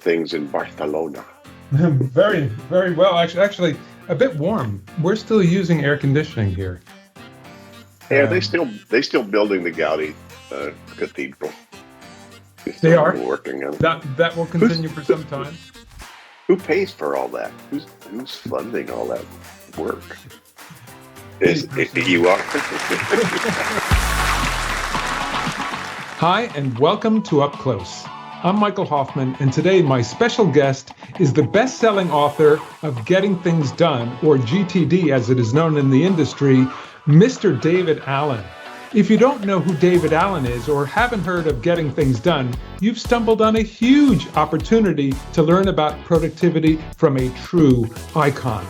things in Barcelona? Very, very well. Actually, a bit warm. We're still using air conditioning here. Yeah, they still building the Gaudi cathedral. They're They still are. working on it. That will continue for some time. Who pays for all that? Who's funding all that work? You are? Hi, and welcome to Up Close. I'm Michael Hoffman, and today my special guest is the best-selling author of Getting Things Done, or GTD as it is known in the industry, Mr. David Allen. If you don't know who David Allen is or haven't heard of Getting Things Done, you've stumbled on a huge opportunity to learn about productivity from a true icon.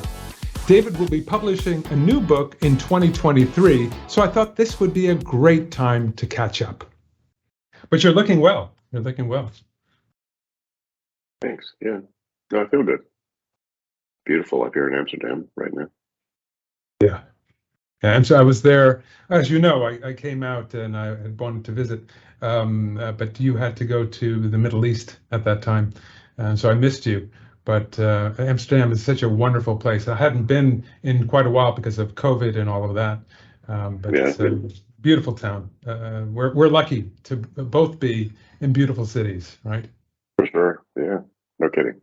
David will be publishing a new book in 2023, so I thought this would be a great time to catch up. But you're looking well. You're looking well. Thanks. Yeah. No, I feel good. Beautiful up here in Amsterdam right now. Yeah. And so I was there, as you know, I came out and I had wanted to visit, but you had to go to the Middle East at that time. So I missed you. But Amsterdam is such a wonderful place. I hadn't been in quite a while because of COVID and all of that. But Yeah. it's a beautiful town. We're lucky to both be in beautiful cities, right? For sure. Yeah. No kidding.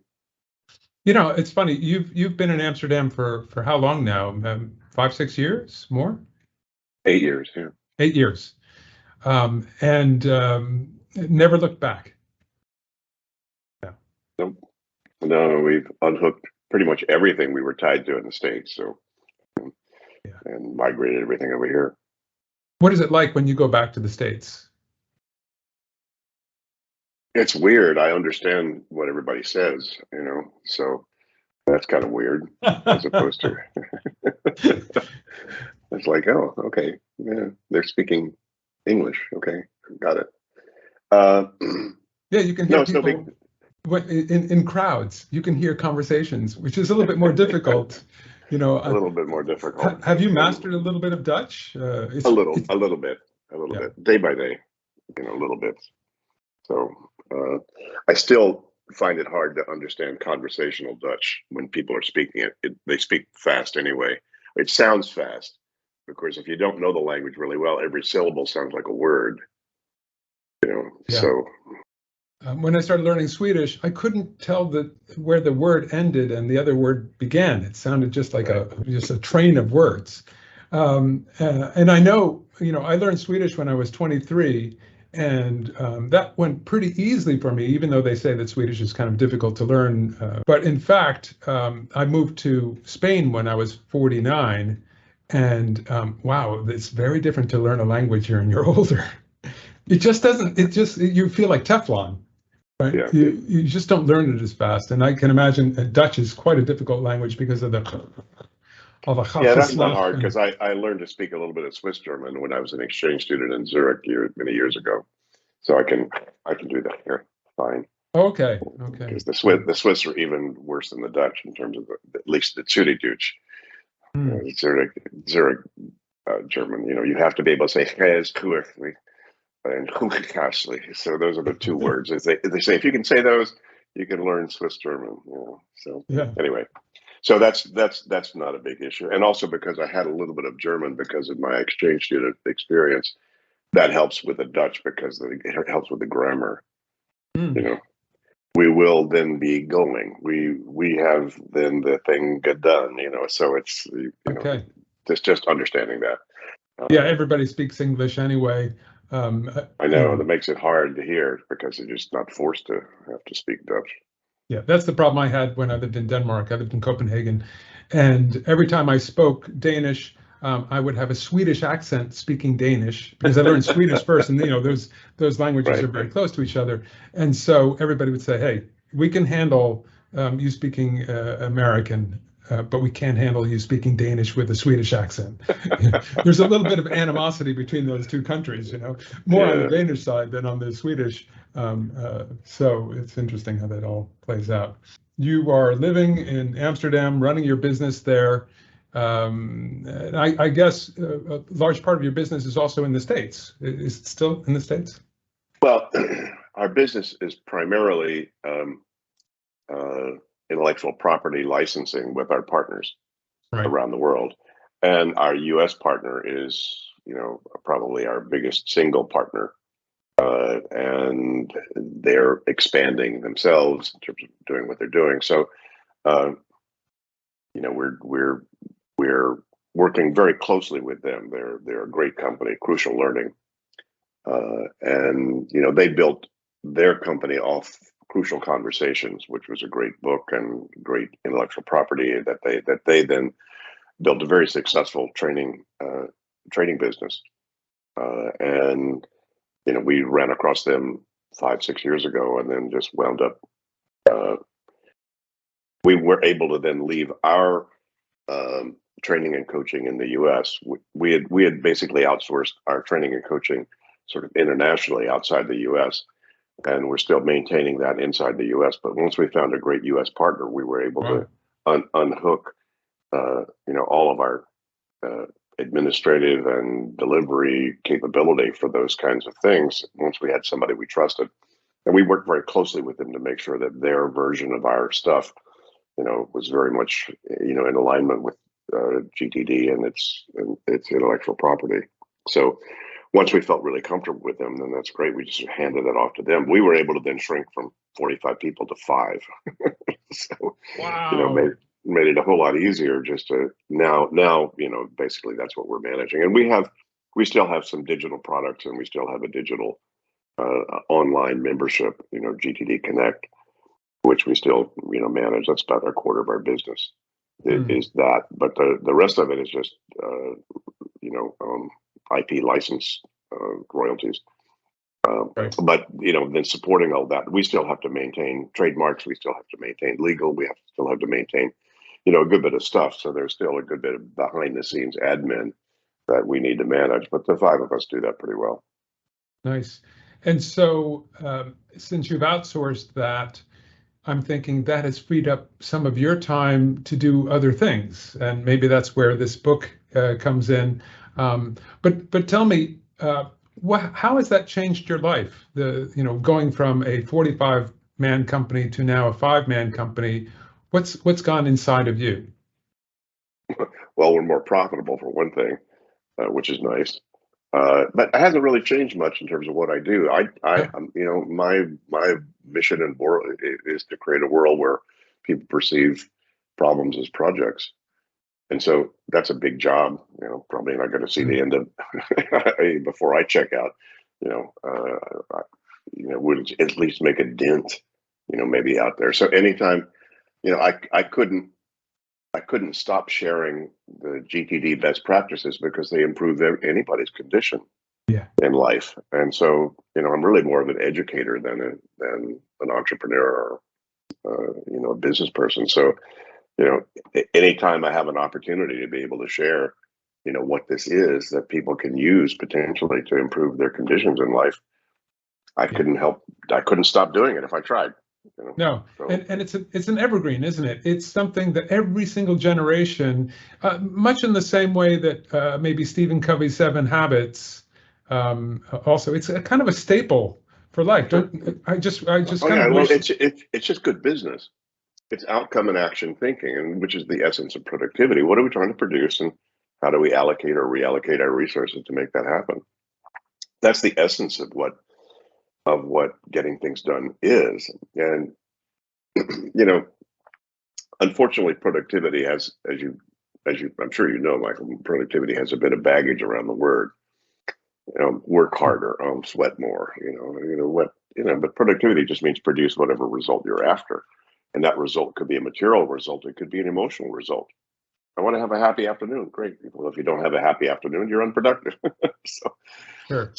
You know, it's funny. You've been in Amsterdam for how long now? 5, 6 years, more? 8 years. Yeah. 8 years, and never looked back. Yeah. Nope. No, we've unhooked pretty much everything we were tied to in the States. So, Yeah. and migrated everything over here. What is it like when you go back to the States? It's weird. I understand what everybody says, so that's kind of weird as opposed to it's like, oh, okay, yeah, they're speaking English. Okay, got it. Yeah, you can hear No, it's no people big. in crowds. You can hear conversations, which is a little bit more difficult. You know, A little bit more difficult. have you mastered a little bit of Dutch? A little bit, Yeah. day by day, a little bit. So I still find it hard to understand conversational Dutch when people are speaking it. They speak fast anyway. It sounds fast because if you don't know the language really well, every syllable sounds like a word. Yeah. So when I started learning Swedish, I couldn't tell where the word ended and the other word began. It sounded just like just a train of words. And I know, I learned Swedish when I was 23. And that went pretty easily for me, even though they say that Swedish is kind of difficult to learn. But in fact, I moved to Spain when I was 49. And wow, it's very different to learn a language here when you're older. You feel like Teflon, right? Yeah. You just don't learn it as fast. And I can imagine Dutch is quite a difficult language because of yeah, that's not hard because I learned to speak a little bit of Swiss German when I was an exchange student in Zurich many years ago, so I can do that here fine. Okay. Because the Swiss are even worse than the Dutch in terms of at least the Zurich German. You have to be able to say "hes kurfli" and "hunkasli." So those are the two words. They say if you can say those, you can learn Swiss German. So Yeah. Anyway. So that's not a big issue, and also because I had a little bit of German because of my exchange student experience, that helps with the Dutch because it helps with the grammar. We will then be going. We have then the thing get done. So it's Okay. just understanding that. Yeah, everybody speaks English anyway. I know that makes it hard to hear because you're just not forced to have to speak Dutch. Yeah, that's the problem I had when I lived in Denmark. I lived in Copenhagen, and every time I spoke Danish, I would have a Swedish accent speaking Danish because I learned Swedish first, and those languages are very close to each other. And so everybody would say, "Hey, we can handle you speaking American, but we can't handle you speaking Danish with a Swedish accent." There's a little bit of animosity between those two countries, more on the Danish side than on the Swedish. So it's interesting how that all plays out. You are living in Amsterdam, running your business there. I guess a large part of your business is also in the States. Is it still in the States? Well, our business is primarily intellectual property licensing with our partners Right. around the world. And our US partner is, probably our biggest single partner. And they're expanding themselves in terms of doing what they're doing. So, uh, we're working very closely with them. They're a great company, Crucial Learning, and they built their company off Crucial Conversations, which was a great book and great intellectual property that they then built a very successful training business. And we ran across them 5-6 years ago, and then just wound up. Uh, we were able to then leave our training and coaching in the U.S. We had basically outsourced our training and coaching sort of internationally outside the U.S. and we're still maintaining that inside the U.S. But once we found a great U.S. partner, we were able Wow. to unhook, all of our administrative and delivery capability for those kinds of things. Once we had somebody we trusted, and we worked very closely with them to make sure that their version of our stuff, was very much, in alignment with GTD and its intellectual property. So once we felt really comfortable with them, then that's great. We just handed it off to them. We were able to then shrink from 45 people to 5. So, Wow. made it a whole lot easier just to now, basically that's what we're managing. And we still have some digital products, and we still have a digital online membership, GTD Connect, which we still, manage. That's about a quarter of our business is that. But the rest of it is just, IP license royalties. Right. But then supporting all that, we still have to maintain trademarks. We still have to maintain legal. We still have to maintain, a good bit of stuff. So there's still a good bit of behind the scenes admin that we need to manage. But the 5 of us do that pretty well. Nice. And so, since you've outsourced that, I'm thinking that has freed up some of your time to do other things, and maybe that's where this book comes in. But tell me, how has that changed your life? Going from a 45-man company to now a 5-man company. What's gone inside of you? Well, we're more profitable for one thing, which is nice. But it hasn't really changed much in terms of what I do. My mission and world is to create a world where people perceive problems as projects, and so that's a big job. Probably not going to see the end of before I check out. Would at least make a dent. Maybe out there. So anytime, I couldn't stop sharing the GTD best practices because they improve anybody's condition Yeah. in life. And so, I'm really more of an educator than an entrepreneur or, a business person. So, anytime I have an opportunity to be able to share, what this is that people can use potentially to improve their conditions in life, I couldn't stop doing it if I tried. No, So, and it's an evergreen, isn't it? It's something that every single generation, much in the same way that maybe Stephen Covey's 7 Habits, also it's a kind of a staple for life. I just oh kind yeah, of well, wish. it's just good business. It's outcome and action thinking, and which is the essence of productivity. What are we trying to produce, and how do we allocate or reallocate our resources to make that happen? That's the essence of what getting things done is. And unfortunately, productivity has, as you, I'm sure Michael, productivity has a bit of baggage around the word. Work harder, sweat more. But productivity just means produce whatever result you're after, and that result could be a material result. It could be an emotional result. I want to have a happy afternoon. Great. Well, if you don't have a happy afternoon, you're unproductive. so, Sure.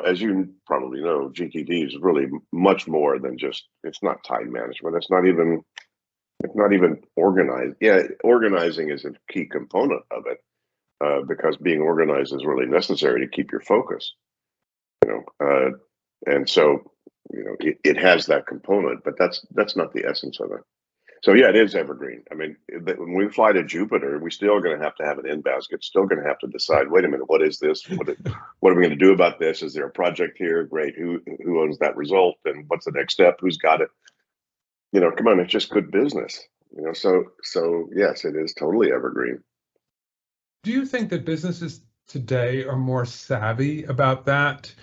as you probably know, GTD is really much more than just. It's not time management. It's not even organized. Yeah, organizing is a key component of it, because being organized is really necessary to keep your focus. And so it has that component, but that's not the essence of it. So yeah, it is evergreen. I mean, when we fly to Jupiter, we're still going to have an in basket. Still going to have to decide. Wait a minute, what is this? What are we going to do about this? Is there a project here? Great. Who owns that result? And what's the next step? Who's got it? come on, it's just good business. So yes, it is totally evergreen. Do you think that businesses today are more savvy about that?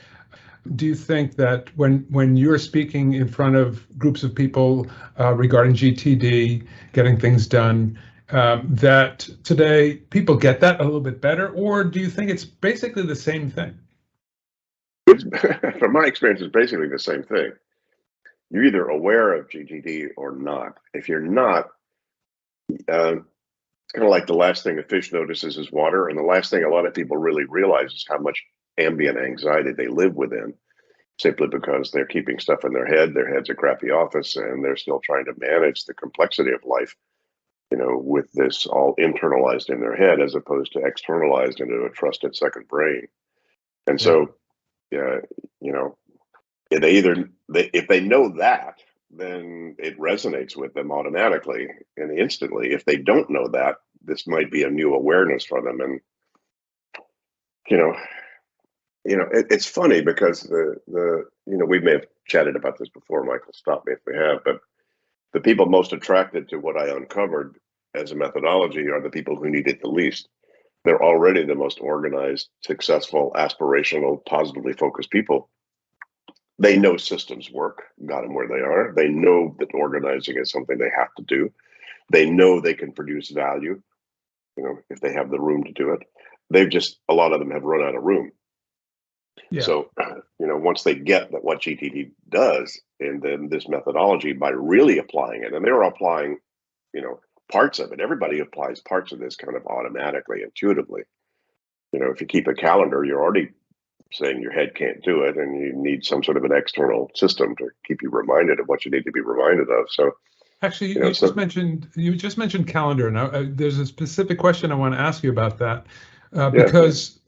Do you think that when you're speaking in front of groups of people regarding GTD, getting things done, that today people get that a little bit better, or do you think it's basically the same thing? From my experience, it's basically the same thing. You're either aware of GTD or not. If you're not, it's kind of like the last thing a fish notices is water, and the last thing a lot of people really realize is how much ambient anxiety they live within, simply because they're keeping stuff in their head. Their head's a crappy office, and they're still trying to manage the complexity of life, with this all internalized in their head as opposed to externalized into a trusted second brain. And Yeah. so, yeah, you know, if they know that, then it resonates with them automatically and instantly. If they don't know that, this might be a new awareness for them. And you know, it's funny because we may have chatted about this before. Michael, stop me if we have, but the people most attracted to what I uncovered as a methodology are the people who need it the least. They're already the most organized, successful, aspirational, positively focused people. They know systems work, got them where they are. They know that organizing is something they have to do. They know they can produce value, if they have the room to do it. A lot of them have run out of room. Yeah. So, once they get that what GTD does, and then this methodology by really applying it, and they're applying, parts of it. Everybody applies parts of this kind of automatically, intuitively. If you keep a calendar, you're already saying your head can't do it, and you need some sort of an external system to keep you reminded of what you need to be reminded of. So, Actually, you just mentioned calendar. Now, there's a specific question I want to ask you about that, because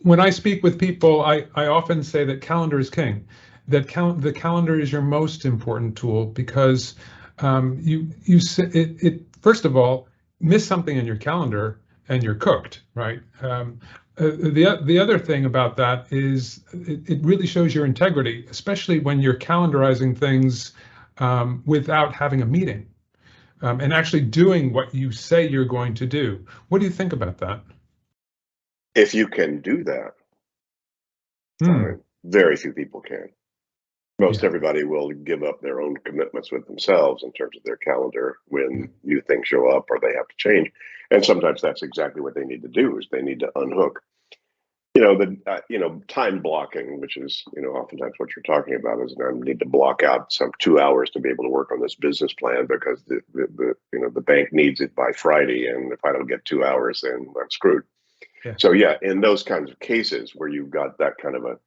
when I speak with people, I often say that calendar is king. That the calendar is your most important tool because first of all, miss something in your calendar and you're cooked, right? The other thing about that is it really shows your integrity, especially when you're calendarizing things without having a meeting and actually doing what you say you're going to do. What do you think about that? if you can do that, very few people can. Most everybody will give up their own commitments with themselves in terms of their calendar when new things show up or they have to change. And sometimes that's exactly what they need to do, is they need to unhook. Time blocking, which is, oftentimes what you're talking about, is I need to block out some 2 hours to be able to work on this business plan because the bank needs it by Friday, and if I don't get 2 hours, then I'm screwed. Yeah. So in those kinds of cases where you've got that kind of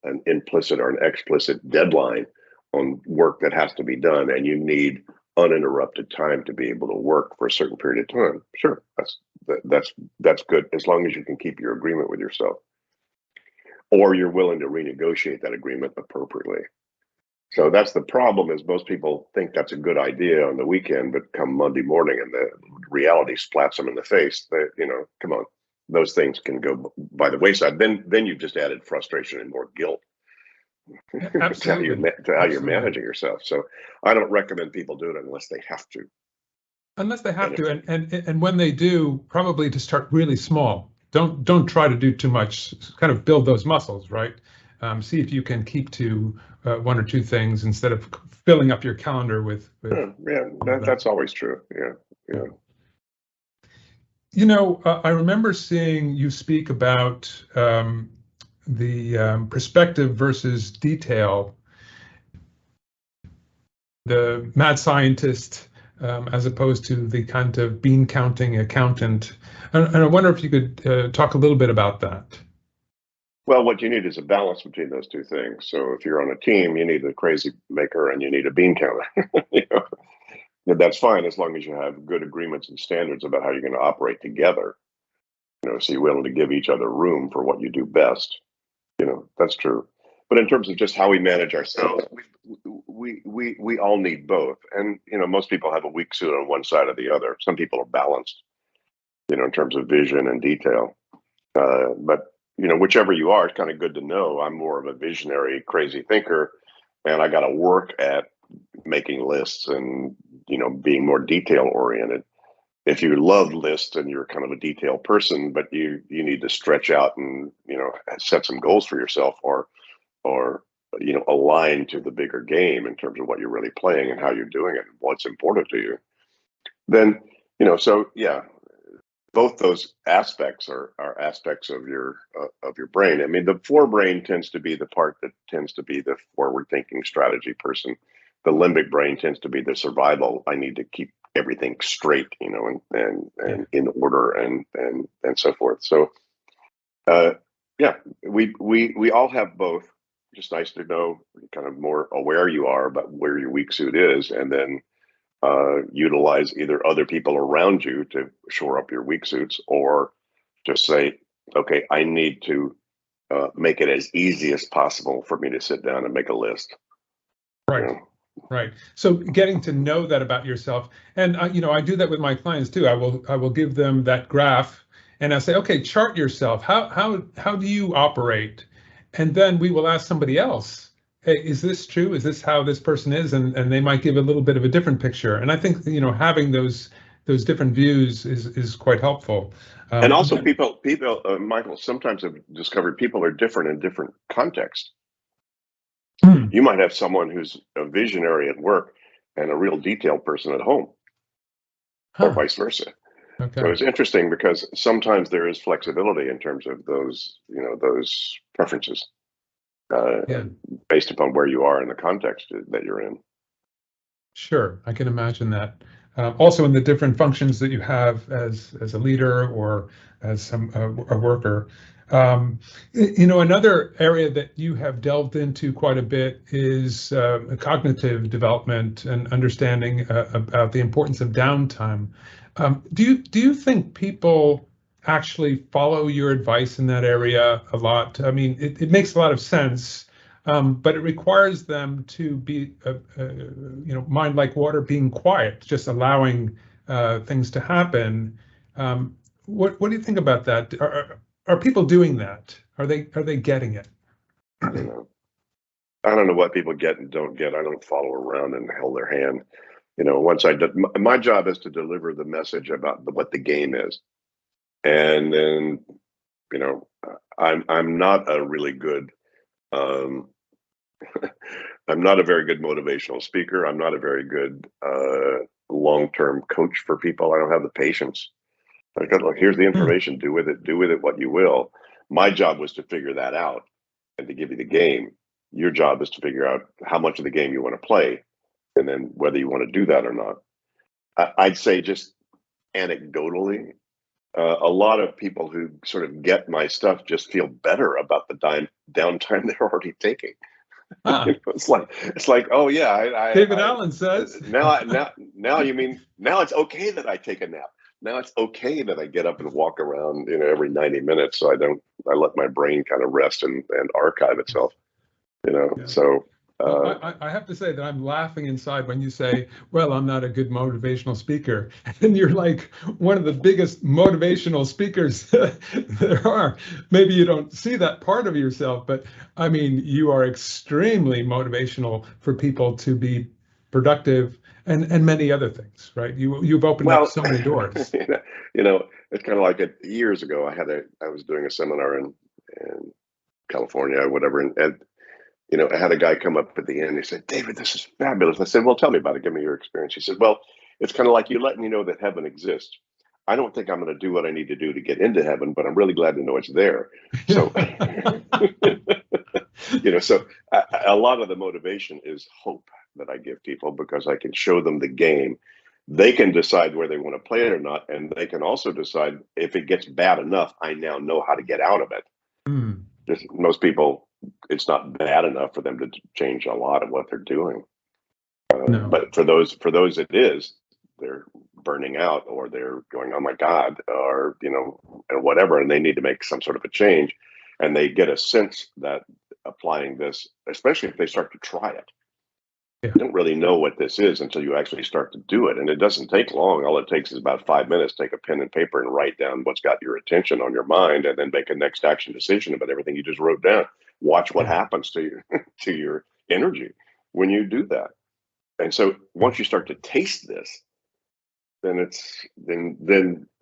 an implicit or an explicit deadline on work that has to be done, and you need uninterrupted time to be able to work for a certain period of time, sure, that's good, as long as you can keep your agreement with yourself, or you're willing to renegotiate that agreement appropriately. So that's the problem, is most people think that's a good idea on the weekend, but come Monday morning and the reality splats them in the face. Come on, those things can go by the wayside. Then you've just added frustration and more guilt Absolutely. to how you're managing yourself. So I don't recommend people do it unless they have to. Unless they have to, and when they do, probably to start really small. Don't try to do too much. Kind of build those muscles, right? See if you can keep to one or two things instead of filling up your calendar with. That's always true. Yeah. I remember seeing you speak about the perspective versus detail, the mad scientist as opposed to the kind of bean counting accountant. And I wonder if you could talk a little bit about that. Well, what you need is a balance between those two things. So if you're on a team, you need a crazy maker and you need a bean counter. That's fine as long as you have good agreements and standards about how you're going to operate together. So you're willing to give each other room for what you do best. That's true. But in terms of just how we manage ourselves, we all need both. And most people have a weak suit on one side or the other. Some people are balanced, in terms of vision and detail. But whichever you are, it's kind of good to know. I'm more of a visionary, crazy thinker, and I got to work at making lists and, being more detail oriented. If you love lists and you're kind of a detail person, but you need to stretch out and, set some goals for yourself, or align to the bigger game in terms of what you're really playing and how you're doing it and what's important to you, then, so yeah, both those aspects are aspects of your brain. I mean, the forebrain tends to be the part that tends to be the forward thinking strategy person. The limbic brain tends to be the survival. I need to keep everything straight, and in order, and so forth. So yeah, we all have both. Just nice to know kind of more aware you are about where your weak suit is, and then utilize either other people around you to shore up your weak suits, or just say, okay, I need to make it as easy as possible for me to sit down and make a list. Right. Right. So getting to know that about yourself, and I do that with my clients too. I will give them that graph, and I say, okay, chart yourself. How do you operate? And then we will ask somebody else, hey, is this true? Is this how this person is? And they might give a little bit of a different picture. And I think having those different views is quite helpful. And also, people, Michael, sometimes have discovered people are different in different contexts. You might have someone who's a visionary at work and a real detailed person at home, or vice versa. Okay. So it's interesting because sometimes there is flexibility in terms of those, those preferences, based upon where you are in the context that you're in. Sure, I can imagine that. Also, in the different functions that you have as a leader or as a worker. Another area that you have delved into quite a bit is cognitive development and understanding about the importance of downtime. Do you think people actually follow your advice in that area a lot? I mean, it makes a lot of sense. But it requires them to be, mind like water, being quiet, just allowing things to happen. What do you think about that? Are people doing that? Are they getting it? I don't know what people get and don't get. I don't follow around and hold their hand. Once my job is to deliver the message about what the game is, and then, I'm not a really good. I'm not a very good motivational speaker. I'm not a very good long-term coach for people. I don't have the patience. I got, look, here's the information. Do with it what you will. My job was to figure that out and to give you the game. Your job is to figure out how much of the game you want to play, and then whether you want to do that or not. I'd say, just anecdotally, a lot of people who sort of get my stuff just feel better about the downtime they're already taking. It's like, oh yeah, David Allen says now you mean now it's okay that I take a nap. Now it's okay that I get up and walk around, every 90 minutes, so I let my brain kind of rest and archive itself. Yeah. So I have to say that I'm laughing inside when you say, well, I'm not a good motivational speaker. And you're like one of the biggest motivational speakers there are. Maybe you don't see that part of yourself, but I mean, you are extremely motivational for people to be productive and many other things, right? You've opened up so many doors. It's kind of like years ago, I was doing a seminar in California or whatever, and I had a guy come up at the end. He said, David, this is fabulous. I said, well, tell me about it. Give me your experience. He said, well, it's kind of like you let me know that heaven exists. I don't think I'm going to do what I need to do to get into heaven, but I'm really glad to know it's there. So, so a lot of the motivation is hope that I give people, because I can show them the game. They can decide where they want to play it or not. And they can also decide, if it gets bad enough, I now know how to get out of it. Just most people, it's not bad enough for them to change a lot of what they're doing. No. But for those it is, they're burning out, or they're going, oh my God, or, and whatever, and they need to make some sort of a change. And they get a sense that applying this, especially if they start to try it, you don't really know what this is until you actually start to do it. And it doesn't take long. All it takes is about 5 minutes. Take a pen and paper and write down what's got your attention on your mind, and then make a next action decision about everything you just wrote down. Watch what happens to your energy when you do that. And so once you start to taste this, then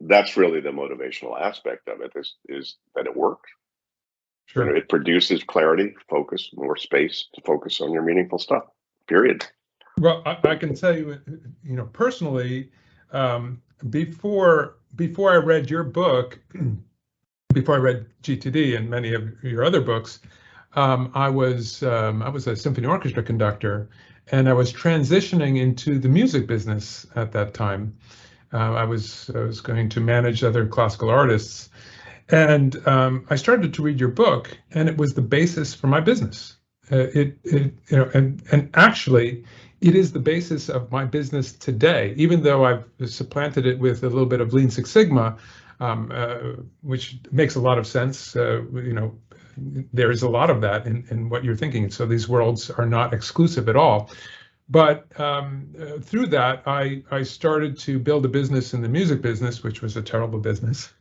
that's really the motivational aspect of it is that it works. Sure. It produces clarity, focus, more space to focus on your meaningful stuff. Period. Well, I can tell you, personally, before I read your book, before I read GTD and many of your other books, I was a symphony orchestra conductor, and I was transitioning into the music business at that time. I was going to manage other classical artists, and I started to read your book, and it was the basis for my business. And actually, it is the basis of my business today, even though I've supplanted it with a little bit of Lean Six Sigma, which makes a lot of sense. There is a lot of that in what you're thinking. So these worlds are not exclusive at all. But through that, I started to build a business in the music business, which was a terrible business.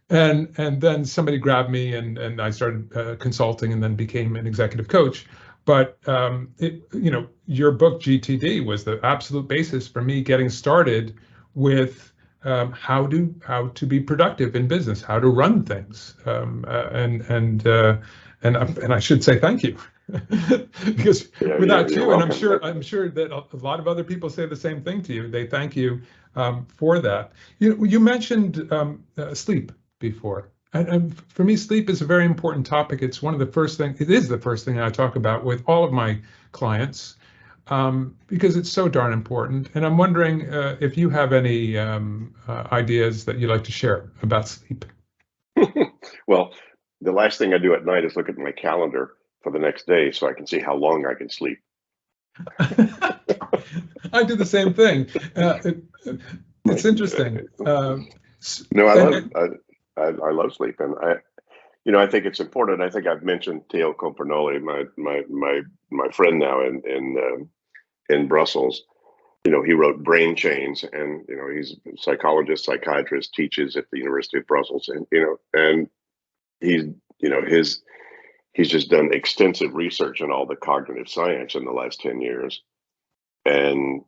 And then somebody grabbed me, and I started consulting, and then became an executive coach. But your book GTD was the absolute basis for me getting started with how to be productive in business, how to run things, and I should say thank you. Because without you, and I'm sure that a lot of other people say the same thing to you. They thank you for that. You mentioned sleep before, and for me, sleep is a very important topic. It's one of the first thing. It is the first thing I talk about with all of my clients because it's so darn important. And I'm wondering if you have any ideas that you'd like to share about sleep. Well, the last thing I do at night is look at my calendar for the next day so I can see how long I can sleep. I do the same thing. It's interesting. I love sleep, and I think it's important. I think I've mentioned Theo Compernoli, my friend now in Brussels. He wrote Brain Chains, and he's a psychologist, psychiatrist, teaches at the University of Brussels, and he's just done extensive research on all the cognitive science in the last 10 years, and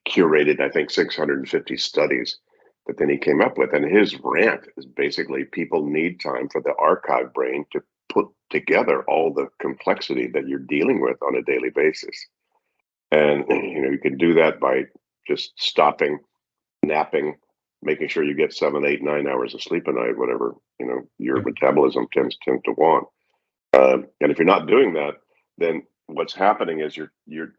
curated, I think, 650 studies that then he came up with. And his rant is basically people need time for the archive brain to put together all the complexity that you're dealing with on a daily basis. And you can do that by just stopping, napping, making sure you get 7, 8, 9 hours of sleep a night, whatever your metabolism tends to want. And if you're not doing that, then what's happening is you're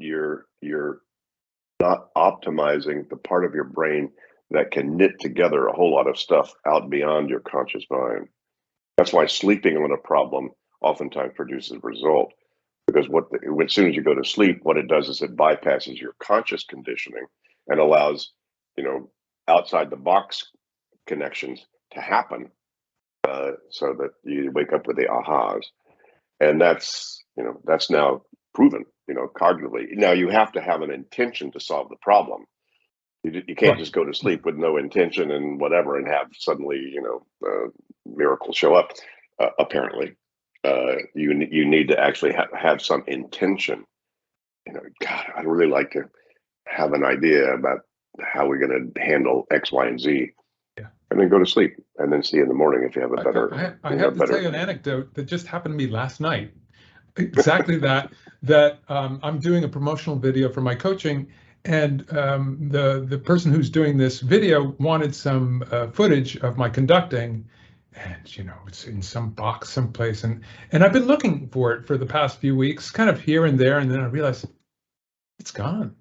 not optimizing the part of your brain that can knit together a whole lot of stuff out beyond your conscious mind. That's why sleeping on a problem oftentimes produces a result, because as soon as you go to sleep, what it does is it bypasses your conscious conditioning and allows outside the box connections to happen, so that you wake up with the ahas. And that's now proven, cognitively. Now you have to have an intention to solve the problem. You can't just go to sleep with no intention and whatever and have suddenly, miracles show up. Apparently, you need to actually have some intention. God, I'd really like to have an idea about how we're going to handle X, Y, and Z. Yeah. And then go to sleep, and then see in the morning if you have a better. I have to tell you an anecdote that just happened to me last night. Exactly that I'm doing a promotional video for my coaching, and the person who's doing this video wanted some footage of my conducting, and it's in some box someplace, and I've been looking for it for the past few weeks, kind of here and there, and then I realized it's gone.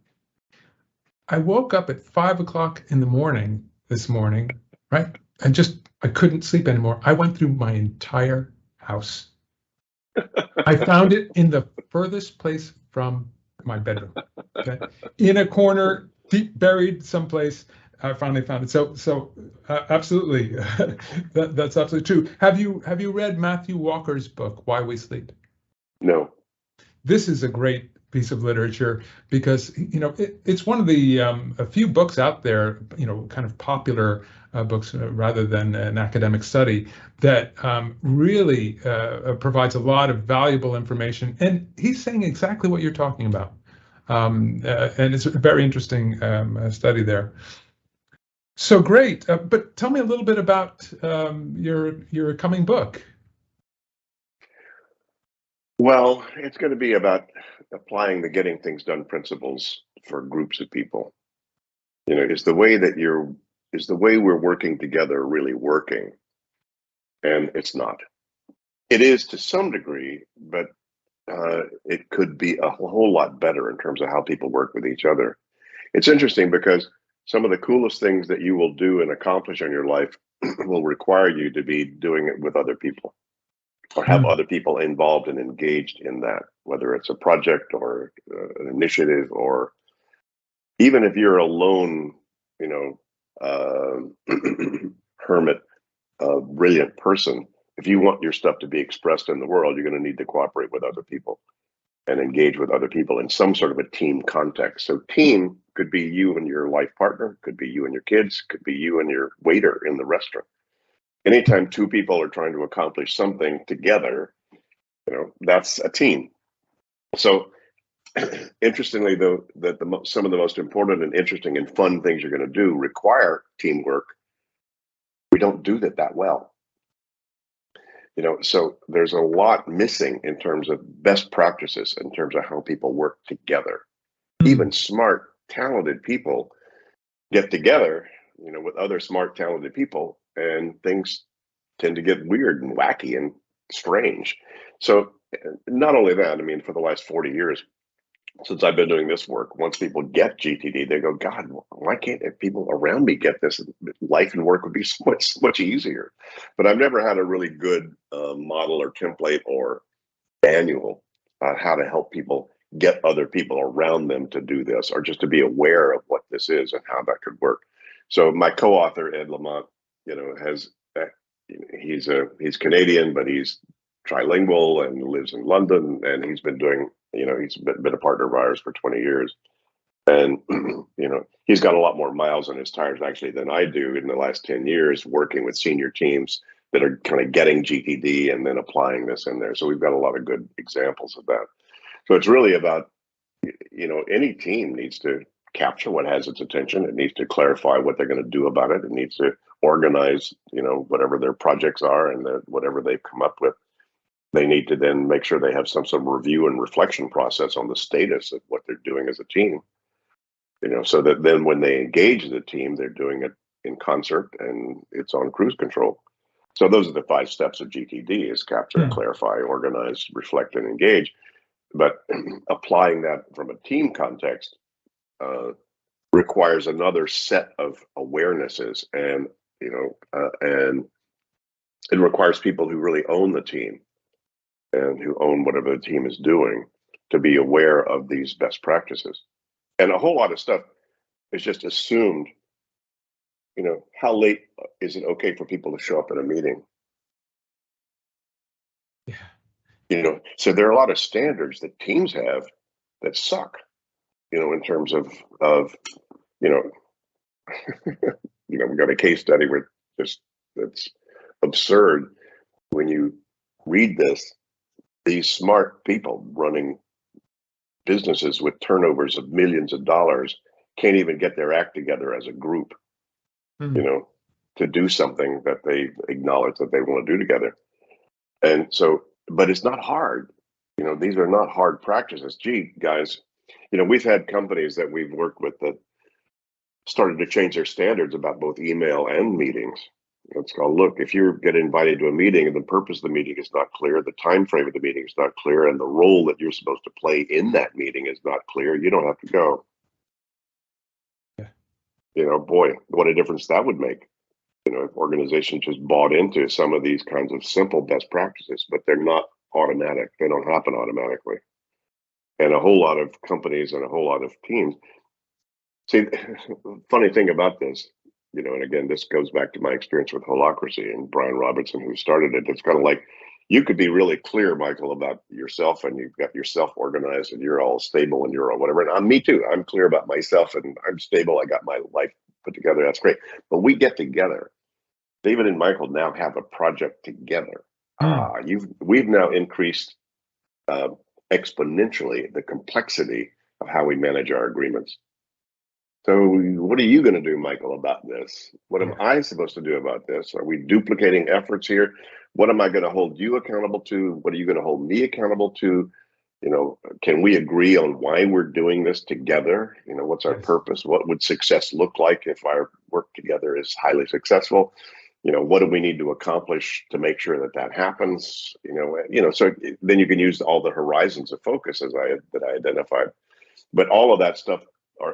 I woke up at 5 o'clock in the morning this morning, right? And I couldn't sleep anymore. I went through my entire house. I found it in the furthest place from my bedroom, okay? In a corner, deep buried someplace. I finally found it. So absolutely, that's absolutely true. Have you read Matthew Walker's book, Why We Sleep? No. This is a great piece of literature because it's one of the a few books out there, kind of popular books rather than an academic study that really provides a lot of valuable information. And he's saying exactly what you're talking about. And it's a very interesting study there. So great, but tell me a little bit about your coming book. Well, it's going to be about applying the getting things done principles for groups of people. Is the way we're working together really working? And it's not. It is to some degree, but it could be a whole lot better in terms of how people work with each other. It's interesting because some of the coolest things that you will do and accomplish in your life will require you to be doing it with other people, or have other people involved and engaged in that, whether it's a project or an initiative, or even if you're a lone, hermit, brilliant person. If you want your stuff to be expressed in the world, you're going to need to cooperate with other people and engage with other people in some sort of a team context. So team could be you and your life partner, could be you and your kids, could be you and your waiter in the restaurant. Anytime two people are trying to accomplish something together, that's a team. So interestingly, though, that some of the most important and interesting and fun things you're going to do require teamwork. We don't do that well. So there's a lot missing in terms of best practices, in terms of how people work together. Even smart, talented people get together, with other smart, talented people, and things tend to get weird and wacky and strange. So not only that, for the last 40 years, since I've been doing this work, once people get GTD, they go, God, why can't people around me get this? Life and work would be so much easier. But I've never had a really good model or template or manual on how to help people get other people around them to do this, or just to be aware of what this is and how that could work. So my co-author, Ed Lamont, he's Canadian, but he's trilingual and lives in London, and he's been doing, he's been a partner of ours for 20 years. And, he's got a lot more miles on his tires actually than I do in the last 10 years, working with senior teams that are kind of getting GTD and then applying this in there. So we've got a lot of good examples of that. So it's really about, any team needs to capture what has its attention. It needs to clarify what they're going to do about it. It needs to organize, whatever their projects are and whatever they've come up with. They need to then make sure they have some sort of review and reflection process on the status of what they're doing as a team, so that then when they engage the team, they're doing it in concert and it's on cruise control. So those are the 5 steps of GTD: is capture, clarify, organize, reflect, and engage. But applying that from a team context requires another set of awarenesses, and and it requires people who really own the team and who own whatever the team is doing to be aware of these best practices. And a whole lot of stuff is just assumed. How late is it okay for people to show up at a meeting? Yeah. So there are a lot of standards that teams have that suck, in terms of we got a case study where that's absurd. When you read this, these smart people running businesses with turnovers of millions of dollars can't even get their act together as a group, to do something that they acknowledge that they want to do together. And so, but it's not hard. These are not hard practices. Gee, guys, we've had companies that we've worked with that started to change their standards about both email and meetings. It's called, look, if you get invited to a meeting and the purpose of the meeting is not clear, the time frame of the meeting is not clear, and the role that you're supposed to play in that meeting is not clear, you don't have to go. Yeah. Boy, what a difference that would make. If organizations just bought into some of these kinds of simple best practices, but they're not automatic. They don't happen automatically. And a whole lot of companies and a whole lot of teams. See, funny thing about this, and again, this goes back to my experience with Holacracy and Brian Robertson, who started it. It's kind of like, you could be really clear, Michael, about yourself, and you've got yourself organized and you're all stable and you're all whatever. And me too. I'm clear about myself and I'm stable. I got my life put together. That's great. But we get together. David and Michael now have a project together. We've now increased exponentially the complexity of how we manage our agreements. So what are you going to do, Michael, about this? What am I supposed to do about this? Are we duplicating efforts here? What am I going to hold you accountable to? What are you going to hold me accountable to? You know, can we agree on why we're doing this together? You know, what's our purpose? What would success look like if our work together is highly successful? You know, what do we need to accomplish to make sure that that happens? You know, so then you can use all the horizons of focus that I identified. But all of that stuff,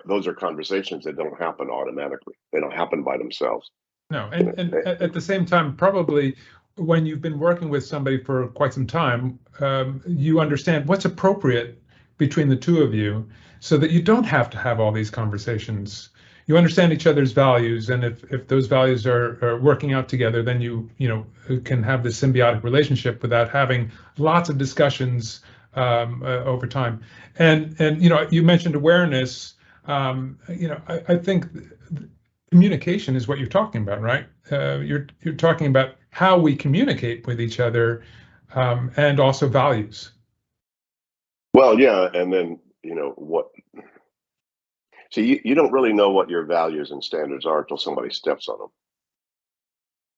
those are conversations that don't happen automatically. They don't happen by themselves. No, and at the same time, probably when you've been working with somebody for quite some time, you understand what's appropriate between the two of you so that you don't have to have all these conversations. You understand each other's values, and if those values are working out together, then you can have this symbiotic relationship without having lots of discussions over time. And you mentioned awareness. I think communication is what you're talking about, right? You're talking about how we communicate with each other, and also values. Well, yeah, and then so you don't really know what your values and standards are until somebody steps on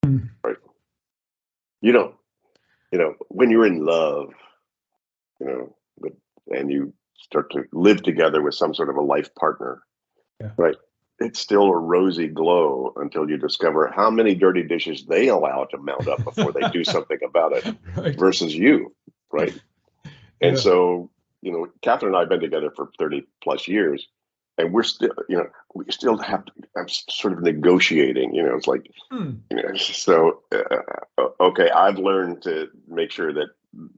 them, right? You don't, when you're in love, and you start to live together with some sort of a life partner, right? It's still a rosy glow until you discover how many dirty dishes they allow to mount up before they do something about it, versus you, right? And so, Catherine and I have been together for 30 plus years, and we're still, we still have to, I'm sort of negotiating, it's like, so, okay, I've learned to make sure that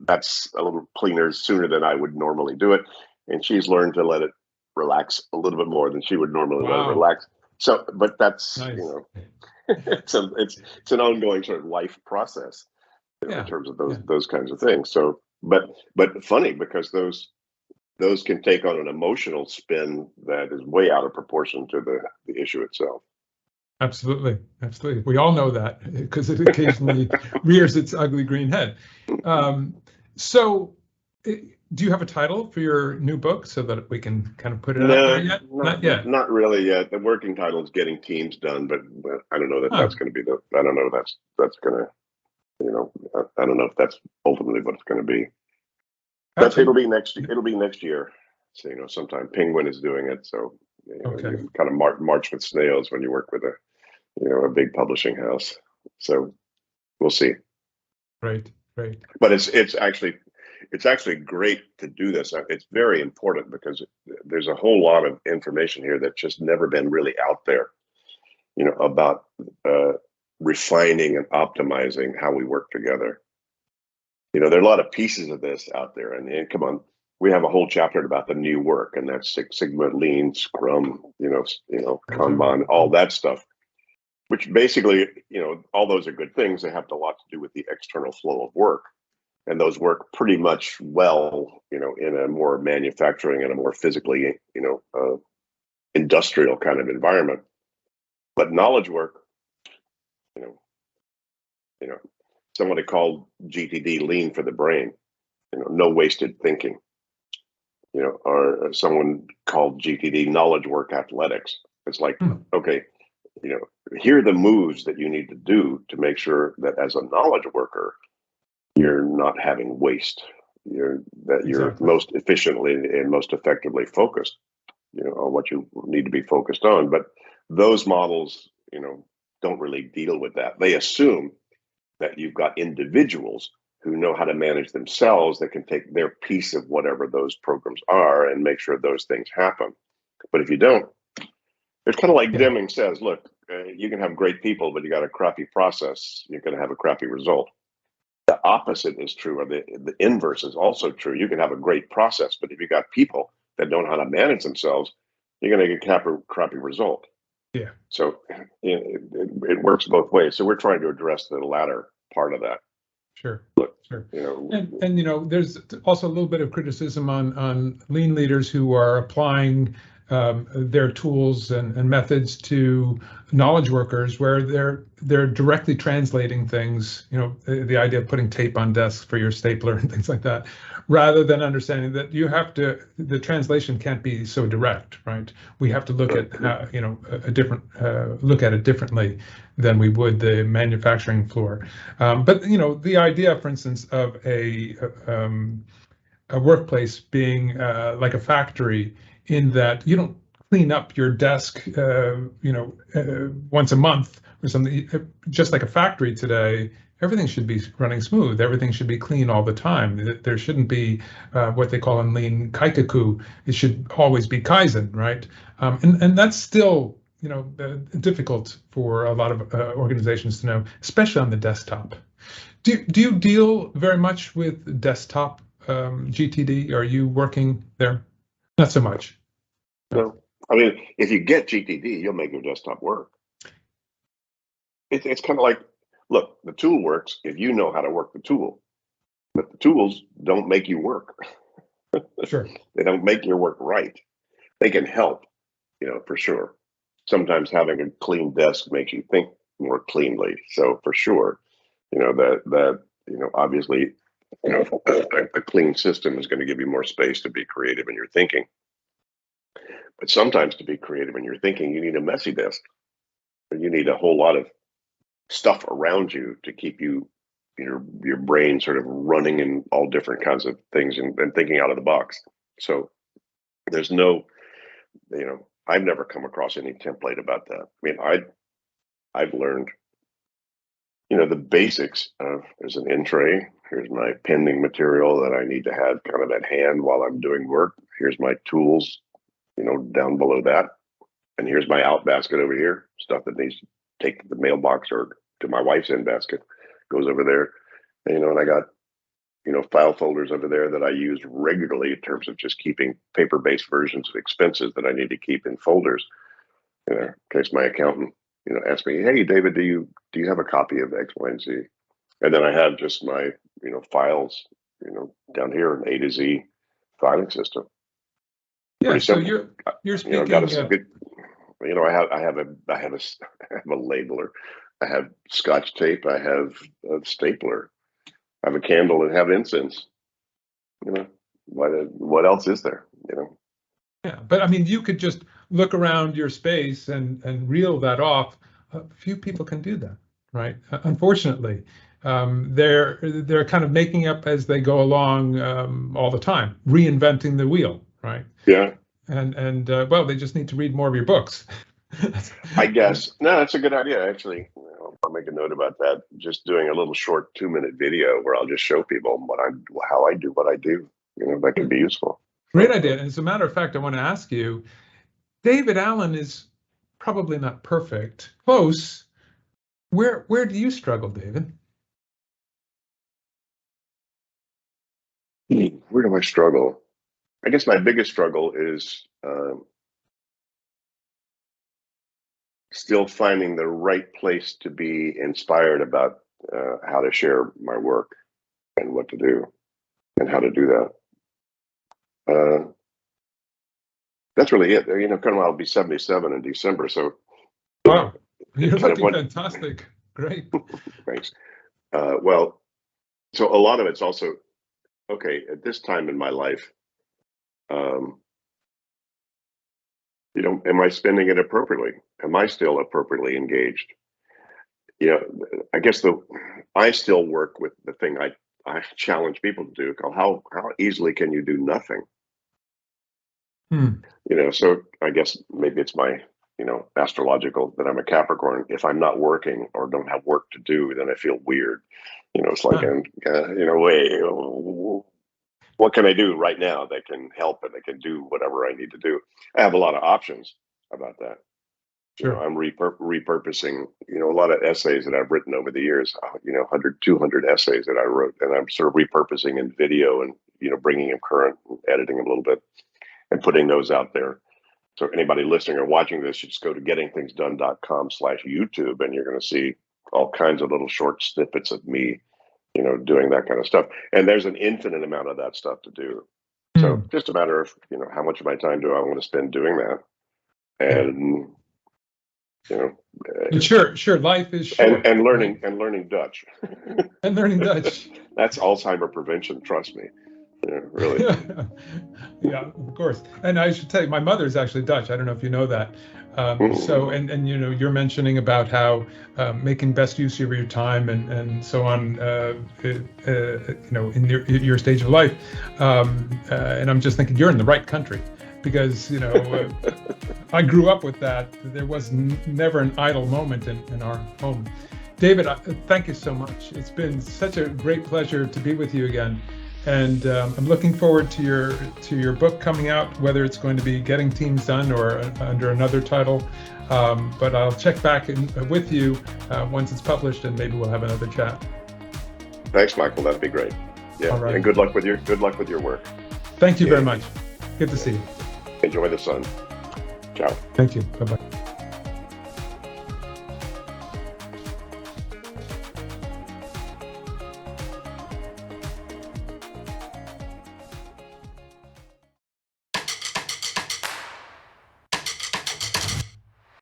that's a little cleaner sooner than I would normally do it. And she's learned to let it relax a little bit more than she would normally let it relax. So, but that's, it's an ongoing sort of life process in terms of those kinds of things. So, but funny, because those can take on an emotional spin that is way out of proportion to the issue itself. Absolutely. We all know that because it occasionally rears its ugly green head. So do you have a title for your new book so that we can kind of put it out there yet? Not yet. Not really yet. The working title is Getting Teams Done, but I don't know that that's going to be I don't know that's going to, I don't know if that's ultimately what it's going to be. But it'll be next year. So, sometime Penguin is doing it. So, you kind of march with snails when you work with a big publishing house. So we'll see. Right. But it's actually great to do this. It's very important because there's a whole lot of information here that's just never been really out there, about refining and optimizing how we work together. There are a lot of pieces of this out there, and come on, we have a whole chapter about the new work, and that's Six Sigma, Lean, Scrum, Kanban, all that stuff. Which basically, all those are good things. They have a lot to do with the external flow of work. And those work pretty much well, in a more manufacturing and a more physically, industrial kind of environment. But knowledge work, somebody called GTD lean for the brain, no wasted thinking, or someone called GTD knowledge work athletics. It's like, okay, here are the moves that you need to do to make sure that as a knowledge worker, you're not having waste, you're most efficiently and most effectively focused, on what you need to be focused on. But those models, don't really deal with that. They assume that you've got individuals who know how to manage themselves, that can take their piece of whatever those programs are and make sure those things happen. But if you don't, it's kind of like Deming says, look, you can have great people, but you got a crappy process, you're going to have a crappy result. The opposite is true, or the inverse is also true. You can have a great process, but if you got people that don't know how to manage themselves, you're going to get a crappy result. Yeah. So it works both ways. So we're trying to address the latter part of that. Sure. Look, Sure. And there's also a little bit of criticism on lean leaders who are applying their tools and methods to knowledge workers, where they're directly translating things. The idea of putting tape on desks for your stapler and things like that, rather than understanding that the translation can't be so direct, right? We have to look at look at it differently than we would the manufacturing floor. But the idea, for instance, of a workplace being like a factory, in that you don't clean up your desk, once a month or something. Just like a factory today, everything should be running smooth. Everything should be clean all the time. There shouldn't be what they call in lean kaikaku. It should always be kaizen, right? And that's still difficult for a lot of organizations to know, especially on the desktop. Do you deal very much with desktop GTD? Are you working there? Not so much. No, I mean, if you get GTD, you'll make your desktop work. It's kind of like, look, the tool works if you know how to work the tool, but the tools don't make you work. Sure. They don't make your work right. They can help, for sure. Sometimes having a clean desk makes you think more cleanly. So for sure, obviously, a clean system is going to give you more space to be creative in your thinking. But sometimes to be creative in your thinking, you need a messy desk. You need a whole lot of stuff around you to keep your brain sort of running in all different kinds of things and thinking out of the box. So there's no, I've never come across any template about that. I mean, I've learned, the basics of, there's an in tray. Here's my pending material that I need to have kind of at hand while I'm doing work. Here's my tools, down below that. And here's my out basket over here, stuff that needs to take to the mailbox or to my wife's in basket, goes over there. And I got, file folders over there that I use regularly in terms of just keeping paper-based versions of expenses that I need to keep in folders. In case my accountant, asks me, hey, David, do you have a copy of X, Y, and Z? And then I have just my, files, down here, an A to Z filing system. Yeah, so you're speaking. Got a good, I have a labeler. I have Scotch tape. I have a stapler. I have a candle and have incense. What else is there? Yeah, but I mean, you could just look around your space and reel that off. A few people can do that, right? Unfortunately, they're kind of making up as they go along all the time, reinventing the wheel, right? Yeah. And well, they just need to read more of your books. I guess. No, that's a good idea, actually. I'll make a note about that. Just doing a little short 2-minute video where I'll just show people how I do what I do. That could be useful. Great idea. And as a matter of fact, I want to ask you, David Allen is probably not perfect. Close. Where do you struggle, David? Where do I struggle? I guess my biggest struggle is still finding the right place to be inspired about how to share my work and what to do and how to do that. That's really it. Kind of, I'll be 77 in December, so. Wow, you're looking fantastic. Great. Thanks. Well, so a lot of it's also, okay, at this time in my life, am I spending it appropriately? Am I still appropriately engaged? I guess I still work with the thing I challenge people to do, called how easily can you do nothing? So I guess maybe it's my, astrological that I'm a Capricorn. If I'm not working or don't have work to do, then I feel weird. It's like, what can I do right now that can help and that can do whatever I need to do? I have a lot of options about that. Sure. I'm repurposing, a lot of essays that I've written over the years, 100, 200 essays that I wrote, and I'm sort of repurposing in video and, bringing them current, editing them a little bit and putting those out there. So anybody listening or watching this, you just go to gettingthingsdone.com/YouTube, and you're going to see all kinds of little short snippets of me, doing that kind of stuff. And there's an infinite amount of that stuff to do. So just a matter of, how much of my time do I want to spend doing that? And, And sure, life is short. and right? learning Dutch. And learning Dutch. That's Alzheimer prevention, trust me. Really. Yeah, of course. And I should tell you, my mother's actually Dutch. I don't know if you know that. So, and you're mentioning about how making best use of your time and so on, in your stage of life. And I'm just thinking you're in the right country because, I grew up with that. There was never an idle moment in our home. David, thank you so much. It's been such a great pleasure to be with you again. And I'm looking forward to your book coming out, whether it's going to be Getting Teams Done or under another title. But I'll check back with you once it's published, and maybe we'll have another chat. Thanks, Michael. That'd be great. Yeah, all right. And good luck with your work. Thank you very much. Good to see you. Enjoy the sun. Ciao. Thank you. Bye-bye.